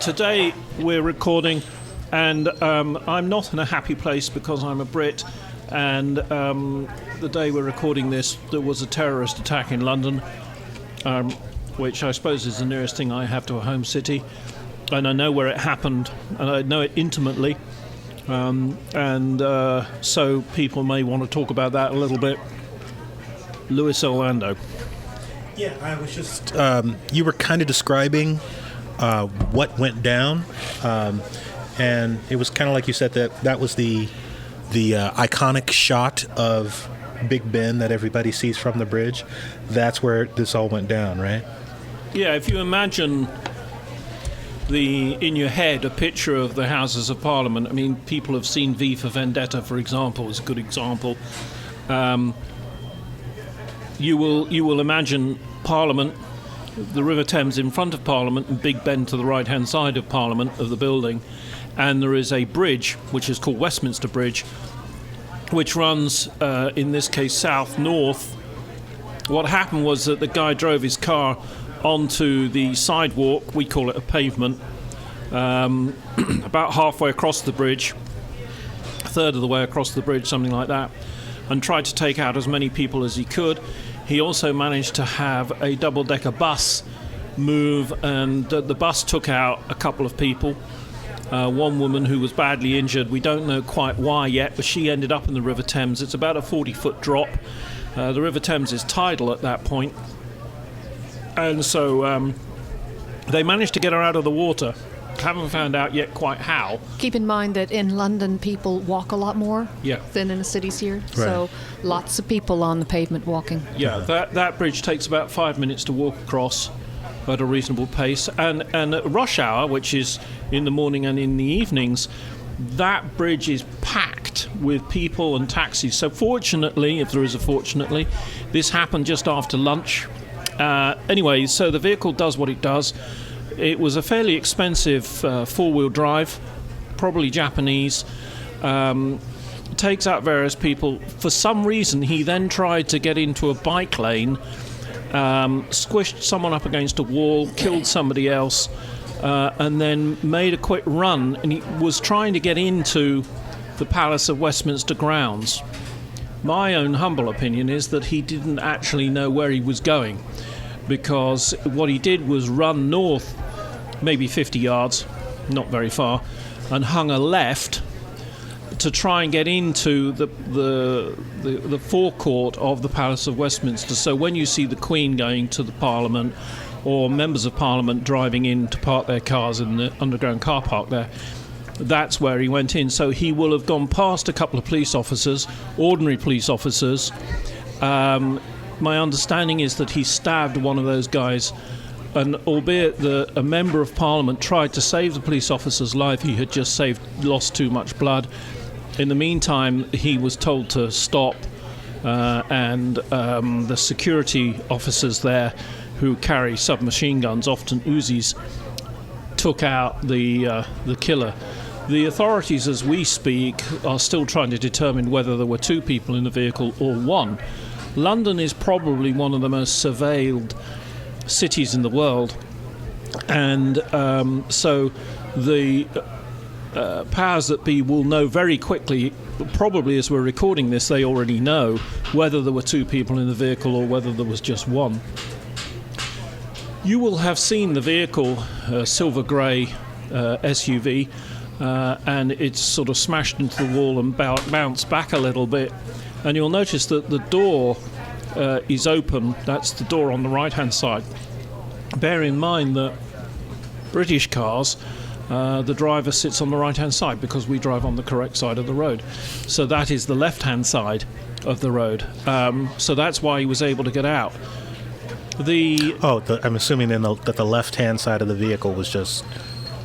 Today we're recording, and I'm not in a happy place because I'm a Brit, and the day we're recording this, there was a terrorist attack in London, which I suppose is the nearest thing I have to a home city, and I know where it happened, and I know it intimately, so people may want to talk about that a little bit. Louis Orlando. Yeah, I was just... you were kind of describing what went down, and it was kind of like you said that was the iconic shot of Big Ben that everybody sees from the bridge. That's where this all went down, right? Yeah, if you imagine in your head a picture of the Houses of Parliament, I mean, people have seen V for Vendetta, for example, is a good example. You will imagine Parliament, the River Thames in front of Parliament, and Big Ben to the right-hand side of Parliament, of the building, and there is a bridge, which is called Westminster Bridge, which runs, in this case, south-north. What happened was that the guy drove his car onto the sidewalk, we call it a pavement, about halfway across the bridge, a third of the way across the bridge, something like that, and tried to take out as many people as he could. He also managed to have a double-decker bus move, and the bus took out a couple of people. One woman who was badly injured, we don't know quite why yet, but she ended up in the River Thames. It's about a 40-foot drop. The River Thames is tidal at that point. And so they managed to get her out of the water. Haven't found out yet quite how. Keep in mind that in London people walk a lot more than in the cities here. Right. So lots of people on the pavement walking. Yeah, that bridge takes about 5 minutes to walk across at a reasonable pace. And at rush hour, which is in the morning and in the evenings, that bridge is packed with people and taxis. So fortunately, if there is a fortunately, this happened just after lunch. Anyway, so the vehicle does what it does. It was a fairly expensive four-wheel drive, probably Japanese. Takes out various people. For some reason, he then tried to get into a bike lane, squished someone up against a wall, killed somebody else, and then made a quick run. And he was trying to get into the Palace of Westminster grounds. My own humble opinion is that he didn't actually know where he was going, because what he did was run north, maybe 50 yards, not very far, and hung a left to try and get into the forecourt of the Palace of Westminster. So when you see the Queen going to the Parliament, or members of Parliament driving in to park their cars in the underground car park there, that's where he went in. So he will have gone past a couple of police officers, ordinary police officers. My understanding is that he stabbed one of those guys, and albeit a member of Parliament tried to save the police officer's life, he had just lost too much blood. In the meantime, he was told to stop, and the security officers there, who carry submachine guns, often Uzis, took out the killer. The authorities, as we speak, are still trying to determine whether there were two people in the vehicle or one. London is probably one of the most surveilled cities in the world, and so the powers that be will know very quickly, probably as we're recording this, they already know whether there were two people in the vehicle or whether there was just one. You will have seen the vehicle, silver grey SUV, and it's sort of smashed into the wall and bounced back a little bit. And you'll notice that the door is open. That's the door on the right-hand side. Bear in mind that British cars, the driver sits on the right-hand side because we drive on the correct side of the road. So that is the left-hand side of the road. So that's why he was able to get out. I'm assuming then that the left-hand side of the vehicle was just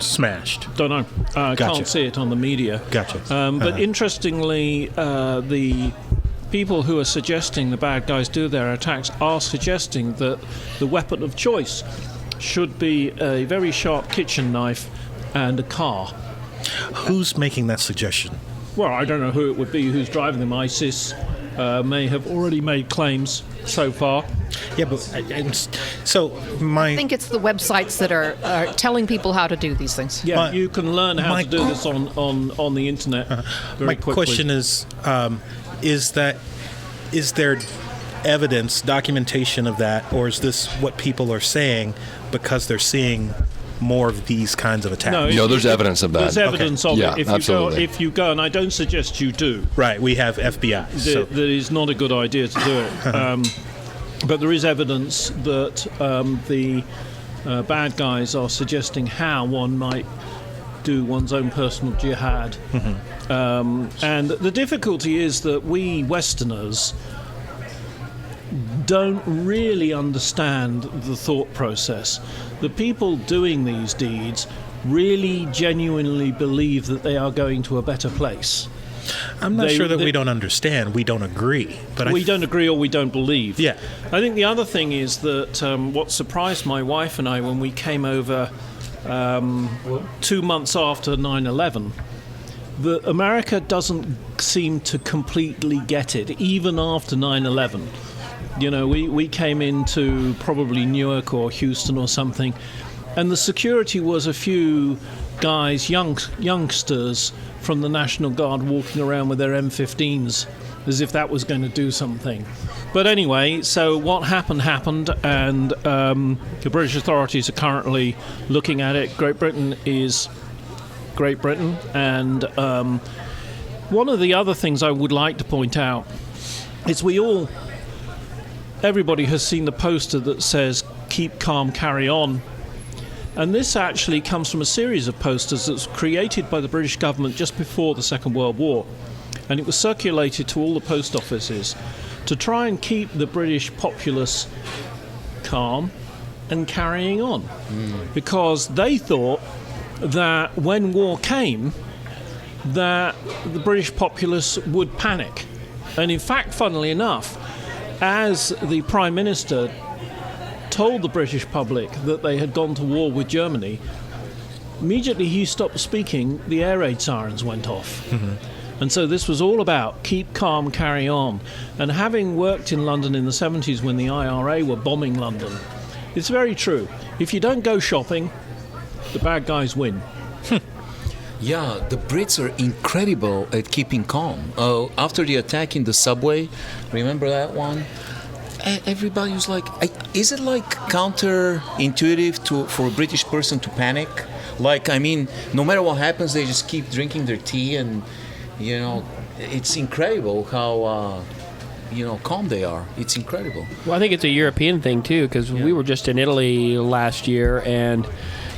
smashed. Don't know. Gotcha. Can't see it on the media. Gotcha. But interestingly, the people who are suggesting the bad guys do their attacks are suggesting that the weapon of choice should be a very sharp kitchen knife and a car. Who's making that suggestion? Well, I don't know who it would be, who's driving them, ISIS, may have already made claims so far. Yeah, but I think it's the websites that are telling people how to do these things. Yeah, you can learn how to do this on the internet very my quickly. question is there evidence, documentation of that, or is this what people are saying because they're seeing more of these kinds of attacks? No, there's evidence of that. There's evidence of Yeah, it. absolutely. If you go, and I don't suggest you do. Right, we have FBI. That is not a good idea to do it. But there is evidence that the bad guys are suggesting how one might do one's own personal jihad. And the difficulty is that we Westerners don't really understand the thought process. The people doing these deeds really genuinely believe that they are going to a better place. I'm not sure that we don't understand. We don't agree. But we don't agree or we don't believe. Yeah. I think the other thing is that what surprised my wife and I when we came over 2 months after 9/11, that America doesn't seem to completely get it, even after 9/11. You know, we came into probably Newark or Houston or something, and the security was a few guys, youngsters from the National Guard walking around with their M15s as if that was going to do something. But anyway, so what happened, and the British authorities are currently looking at it. Great Britain is Great Britain, and one of the other things I would like to point out is everybody has seen the poster that says "Keep calm, carry on." And this actually comes from a series of posters that was created by the British government just before the Second World War. And it was circulated to all the post offices to try and keep the British populace calm and carrying on. Because they thought that when war came, that the British populace would panic. And in fact, funnily enough, as the Prime Minister told the British public that they had gone to war with Germany, immediately he stopped speaking, the air raid sirens went off. And so this was all about keep calm, carry on. And having worked in London in the 70s when the IRA were bombing London, it's very true. If you don't go shopping, the bad guys win. Yeah, the Brits are incredible at keeping calm. After the attack in the subway, remember that one? Everybody was like, is it like counterintuitive for a British person to panic? Like, I mean, no matter what happens, they just keep drinking their tea, and, you know, it's incredible how, calm they are. It's incredible. Well, I think it's a European thing, too, because we were just in Italy last year, and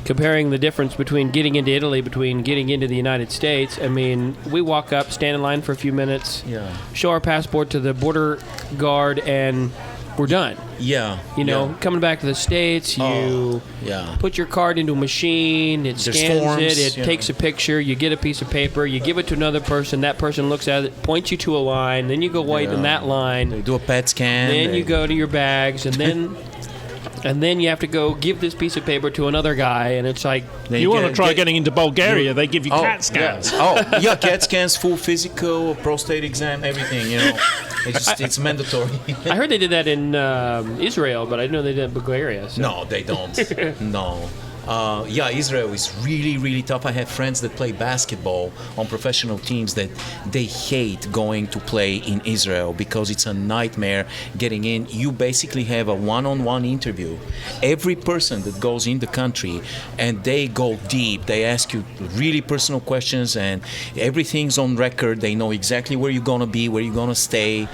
comparing the difference between getting into Italy, between getting into the United States, I mean, we walk up, stand in line for a few minutes, show our passport to the border guard, and we're done. Yeah. Coming back to the States, you put your card into a machine, it scans forms, it takes a picture, you get a piece of paper, you give it to another person, that person looks at it, points you to a line, then you go wait in that line. They do a PET scan. Then you go to your bags, and then you have to go give this piece of paper to another guy, and it's like... You want to try getting into Bulgaria, they give you CAT scans. CAT scans, full physical, prostate exam, everything, It's mandatory. I heard they did that in Israel, but I didn't know they did it in Bulgaria. So. No, they don't. No. Israel is really, really tough. I have friends that play basketball on professional teams that they hate going to play in Israel because it's a nightmare getting in. You basically have a one-on-one interview. Every person that goes in the country, and they go deep. They ask you really personal questions, and everything's on record. They know exactly where you're going to be, where you're going to stay.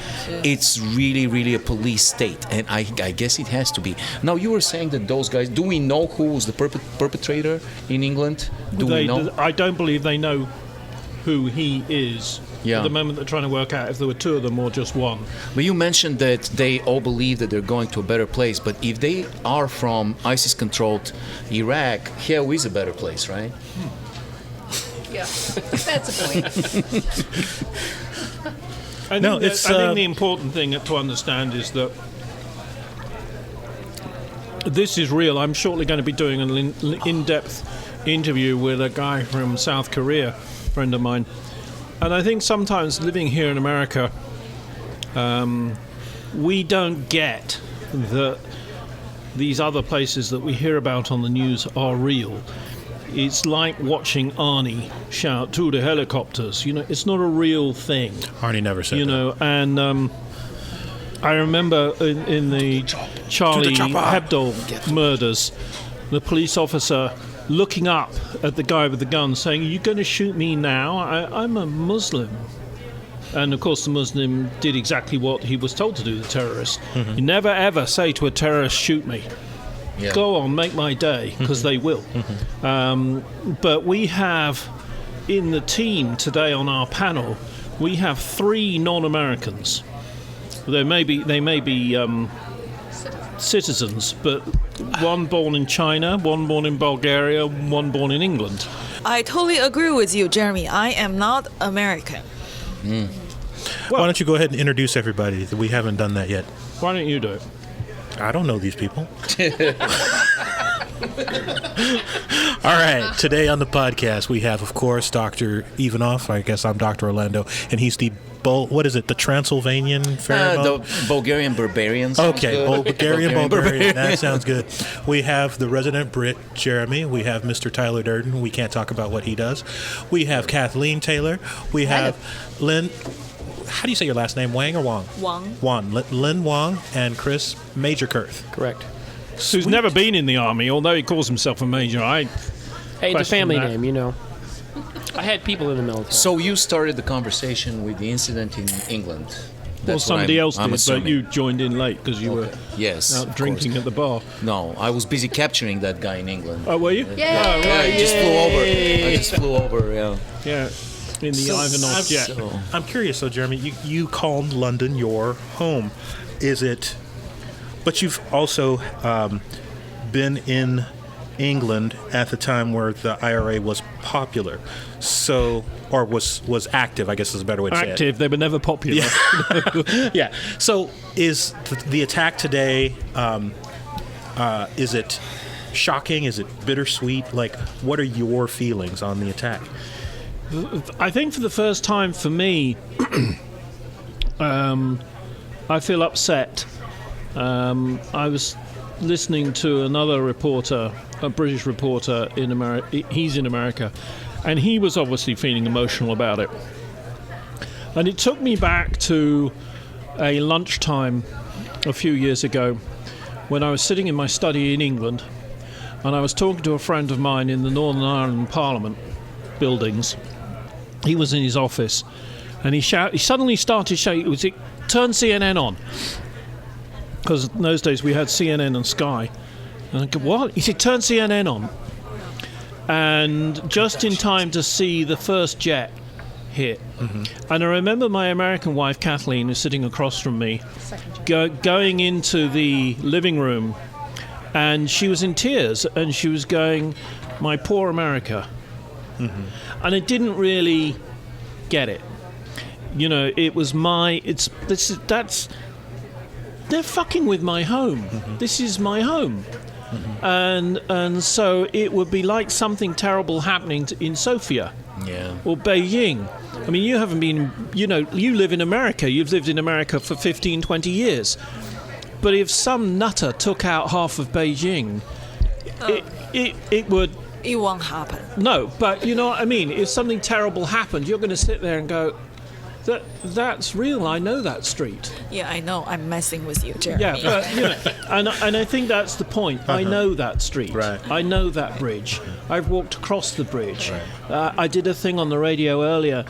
It's really, really a police state, and I guess it has to be. Now, you were saying that those guys, do we know who was the perpetrator in England? Do we know? I don't believe they know who he is. At the moment they're trying to work out if there were two of them or just one. But you mentioned that they all believe that they're going to a better place, but if they are from ISIS-controlled Iraq, hell is a better place, right? Yeah, that's a point. I think the important thing to understand is that this is real. I'm shortly going to be doing an in-depth interview with a guy from South Korea, a friend of mine. And I think sometimes living here in America, We don't get that these other places that we hear about on the news are real. It's like watching Arnie shout to the helicopters. It's not a real thing. Arnie never said that. And I remember in the Charlie Hebdo murders, the police officer looking up at the guy with the gun saying, "Are you going to shoot me now? I'm a Muslim." And of course the Muslim did exactly what he was told to do, the terrorist. Mm-hmm. You never ever say to a terrorist, "Shoot me." Yeah. Go on, make my day, because they will. Mm-hmm. But we have, in the team today on our panel, we have 3 non-Americans. They may be citizens, but one born in China, one born in Bulgaria, one born in England. I totally agree with you, Jeremy. I am not American. Well, why don't you go ahead and introduce everybody? We haven't done that yet. Why don't you do it? I don't know these people. All right. Today on the podcast, we have, of course, Dr. Ivanov. I guess I'm Dr. Orlando, and he's the the Transylvanian pheromone? The Bulgarian barbarian. Okay, Bulgarian barbarian. That sounds good. We have the resident Brit, Jeremy. We have Mr. Tyler Durden. We can't talk about what he does. We have Kathleen Taylor. We have Lynn. How do you say your last name? Wang or Wong? Wong. Lynn Wong and Chris Major Kurth. Correct. Who's never been in the army, although he calls himself a major. Hey, it's a family name, I had people in the military. So you started the conversation with the incident in England. That's somebody else did, but you joined in late because you were out drinking at the bar. No, I was busy capturing that guy in England. Oh, were you? Yeah. Oh, right. I just flew over, yeah. Yeah, in the Ivanov jet. I'm curious, though, Jeremy, you called London your home. Is it... But you've also been in England at the time where the IRA was popular, or was active, I guess is a better way to say it. Active, they were never popular. Yeah. Yeah. So is the attack today, is it shocking? Is it bittersweet? Like, what are your feelings on the attack? I think for the first time for me, I feel upset. I was listening to another reporter, a British reporter in America. He's in America, and he was obviously feeling emotional about it. And it took me back to a lunchtime a few years ago when I was sitting in my study in England, and I was talking to a friend of mine in the Northern Ireland Parliament buildings. He was in his office, and he suddenly started shouting, "Turn CNN on." Because in those days we had CNN and Sky. And I go, "What?" He said, "Turn CNN on." And just in time to see the first jet hit. Mm-hmm. And I remember my American wife, Kathleen, who's sitting across from me, going into the living room, and she was in tears, and she was going, "My poor America." Mm-hmm. And I didn't really get it. It was they're fucking with my home. Mm-hmm. This is my home. Mm-hmm. And so it would be like something terrible happening in Sofia or Beijing. I mean, you haven't been, you live in America. You've lived in America for 15, 20 years. But if some nutter took out half of Beijing, it would... It won't happen. No, but you know what I mean? If something terrible happened, you're going to sit there and go, That's real. I know that street. Yeah, I know. I'm messing with you, Jeremy. Yeah, but and I think that's the point. Uh-huh. I know that street. Right. I know that bridge. I've walked across the bridge. Right. I did a thing on the radio earlier.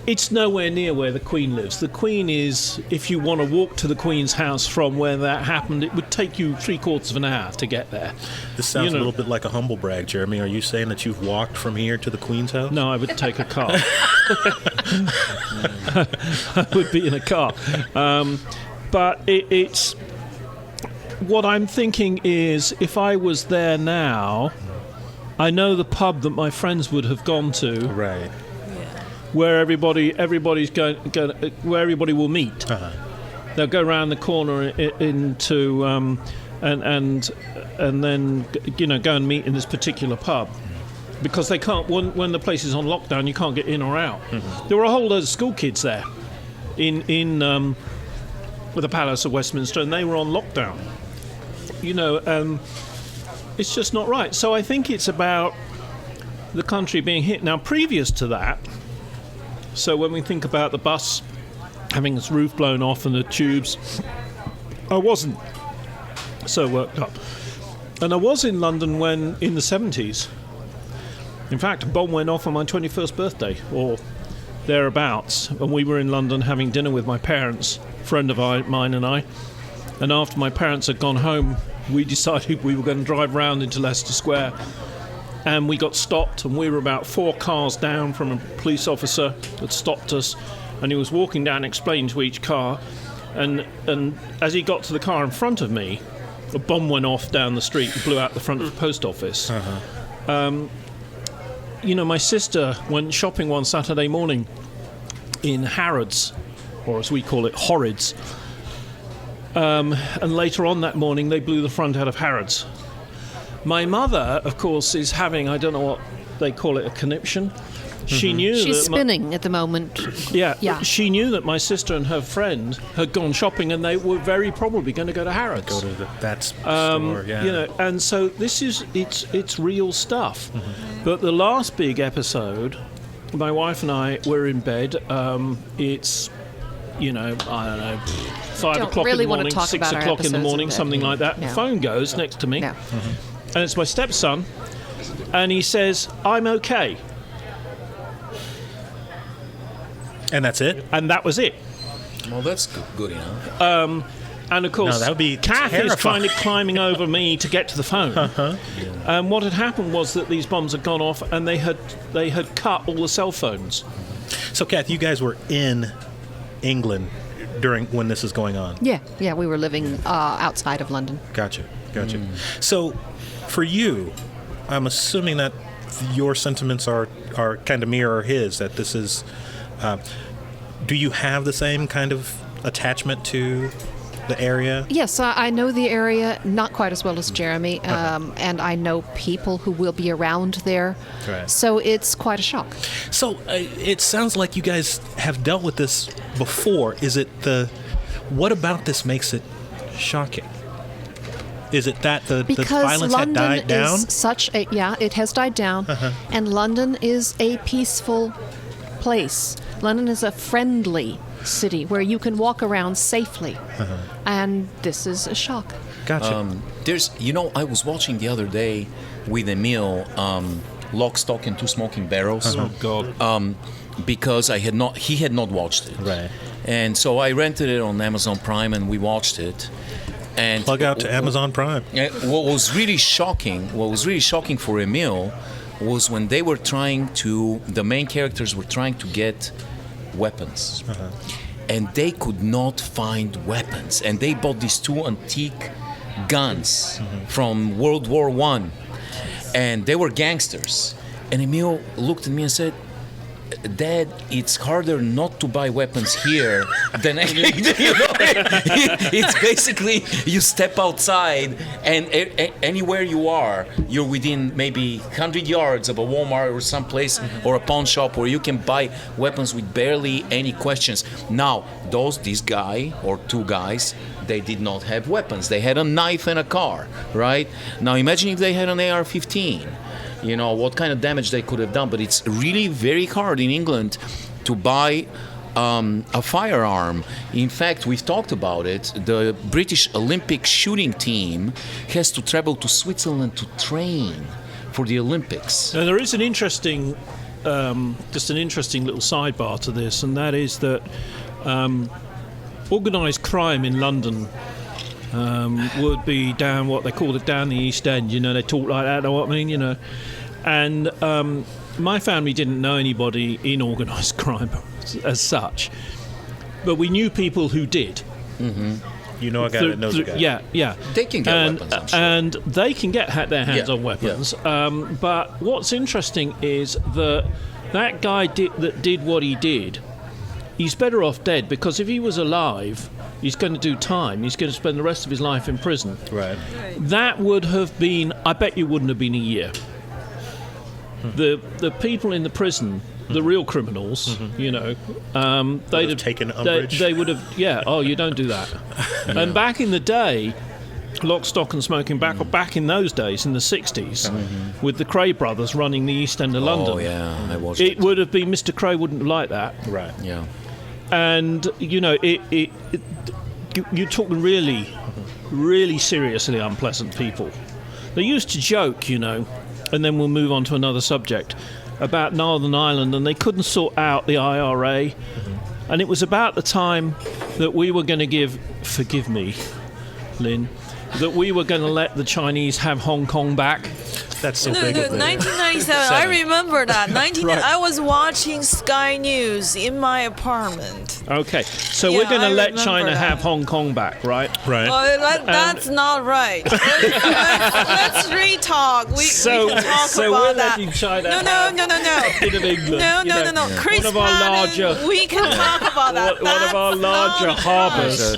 It's nowhere near where the Queen lives. The Queen is, if you want to walk to the Queen's house from where that happened, it would take you 3/4 of an hour to get there. This sounds a little bit like a humble brag, Jeremy. Are you saying that you've walked from here to the Queen's house? No, I would take a car. I would be in a car. But it's... What I'm thinking is, if I was there now, I know the pub that my friends would have gone to. Right. Where everybody's going, where everybody will meet. Uh-huh. They'll go around the corner into and then go and meet in this particular pub, because they can't when the place is on lockdown. You can't get in or out. Mm-hmm. There were a whole load of school kids there. in the Palace of Westminster, and they were on lockdown. It's just not right. So I think it's about the country being hit. Now, previous to that, so when we think about the bus having its roof blown off and the tubes, I wasn't so worked up. And I was in London when, in the 70s, in fact, a bomb went off on my 21st birthday, or thereabouts, and we were in London having dinner with my parents, a friend of mine and I, and after my parents had gone home, we decided we were going to drive round into Leicester Square, and we got stopped, and we were about 4 cars down from a police officer that stopped us, and he was walking down explaining to each car, and as he got to the car in front of me, a bomb went off down the street and blew out the front of the post office. My sister went shopping one Saturday morning in Harrods, or as we call it, Horrids. And later on that morning, they blew the front out of Harrods. My mother, of course, is having, I don't know what they call it, a conniption. She knew she's spinning at the moment. Yeah. She knew that my sister and her friend had gone shopping, and they were very probably going to go to Harrods. Go to that store, yeah. And so this is it's real stuff. But the last big episode, my wife and I were in bed. It's I don't know, 5 o'clock really in the morning, 6 o'clock in the morning, something like that. Yeah. The phone goes next to me, Yeah. and it's my stepson, and he says, "I'm okay." And that's it? And that was it. Well, that's good enough. And of course, that would be Kath terrifying. is kind of climbing over me to get to the phone. And what had happened was that these bombs had gone off, and they had cut all the cell phones. So, Kath, you guys were in England when this is going on? Yeah, we were living outside of London. Gotcha. So, for you, I'm assuming that your sentiments are kind of mirror his, that this is... do you have the same kind of attachment to the area? Yes, I know the area not quite as well as Jeremy, and I know people who will be around there. Right. So it's quite a shock. So it sounds like you guys have dealt with this before. What about this makes it shocking? Is it that the violence London had died down? It has died down, and London is a peaceful place. London is a friendly city where you can walk around safely, and this is a shock. Gotcha. I was watching the other day with Emil, Lock, Stock, and Two Smoking Barrels. Oh God! Because he had not watched it, right? And so I rented it on Amazon Prime, and we watched it. And plug out to Amazon Prime. What was really shocking for Emil was when the main characters were trying to get weapons, and they could not find weapons, and they bought these 2 antique guns from World War I, and they were gangsters. And Emil looked at me and said, "Dad, it's harder not to buy weapons here than it's basically you step outside and anywhere you are, you're within maybe 100 yards of a Walmart or someplace or a pawn shop where you can buy weapons with barely any questions." Now, this guy or 2 guys, they did not have weapons. They had a knife and a car, right? Now, imagine if they had an AR-15. What kind of damage they could have done. But it's really very hard in England to buy a firearm. In fact, we've talked about it. The British Olympic shooting team has to travel to Switzerland to train for the Olympics. Now, there is an interesting little sidebar to this, and that is that organised crime in London would be down what they call it down the East End. They talk like that, know what I mean? And my family didn't know anybody in organised crime as such, but we knew people who did. You know a guy that knows a guy. Yeah. They can get weapons, I'm sure. And they can get their hands on weapons. Yeah. But what's interesting is that guy that did what he did, he's better off dead, because if he was alive, he's going to do time. He's going to spend the rest of his life in prison. Right. That would have been, I bet you wouldn't have been a year. The people in the prison the real criminals, they'd have taken umbrage. They would have, oh, you don't do that. And back in the day, lock, stock and smoking, back in those days, in the 60s, with the Cray brothers running the East End of London. Oh, yeah, I watched it would have been, Mr. Cray wouldn't like that. Right. Yeah. And, you're talking really, really seriously unpleasant people. They used to joke, and then we'll move on to another subject, about Northern Ireland, and they couldn't sort out the IRA. And it was about the time that we were going to forgive me, Lynn, that we were going to let the Chinese have Hong Kong back. That's so No, big. 1997. I remember that. I was watching Sky News in my apartment. Okay, so we're going to let China have Hong Kong back, right? Right. That's not right. Let's re-talk. We can talk so about we're that. letting China No. have a bit of England. No. Chris one of our Patton, larger, we can talk about that. one of our That's larger not harbours.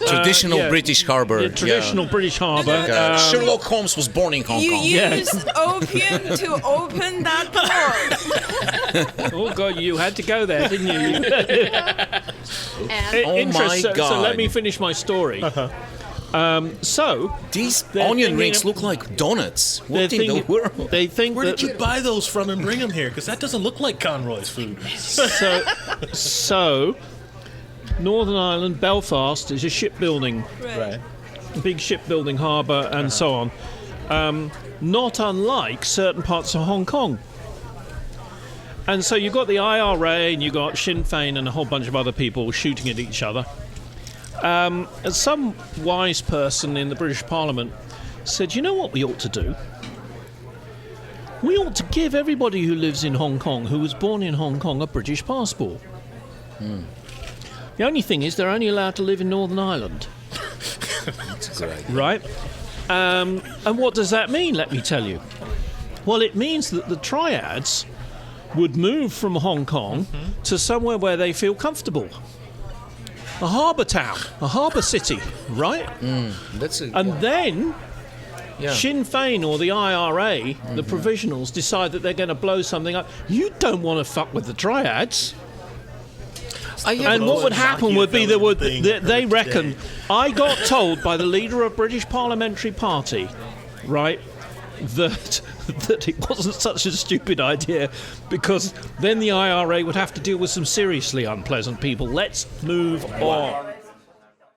Traditional British harbour. The traditional British harbour. Sherlock Holmes was born in Hong You Kong. used opium to open that door. Oh God, you had to go there, didn't you? And my So God. let me finish my story. So These They're onion thinking rings of- look like donuts. they What in the world? think Where that did you buy those from and bring them here? Because that doesn't look like Conroy's food. so Northern Ireland, Belfast is a shipbuilding, Right. big shipbuilding harbour, and so on. Not unlike certain parts of Hong Kong. And so you've got the IRA and you've got Sinn Féin and a whole bunch of other people shooting at each other. And some wise person in the British Parliament said, you know what we ought to do? We ought to give everybody who lives in Hong Kong, who was born in Hong Kong, a British passport. The only thing is they're only allowed to live in Northern Ireland. That's great. Right? And what does that mean, let me tell you? Well, it means that the triads would move from Hong Kong to somewhere where they feel comfortable. A harbour town, a harbour city, right? And then Sinn Féin or the IRA, the provisionals, decide that they're going to blow something up. You don't want to fuck with the triads. And what would happen would be they reckon. I got told by the leader of British Parliamentary Party, right, that it wasn't such a stupid idea, because then the IRA would have to deal with some seriously unpleasant people. Let's move on.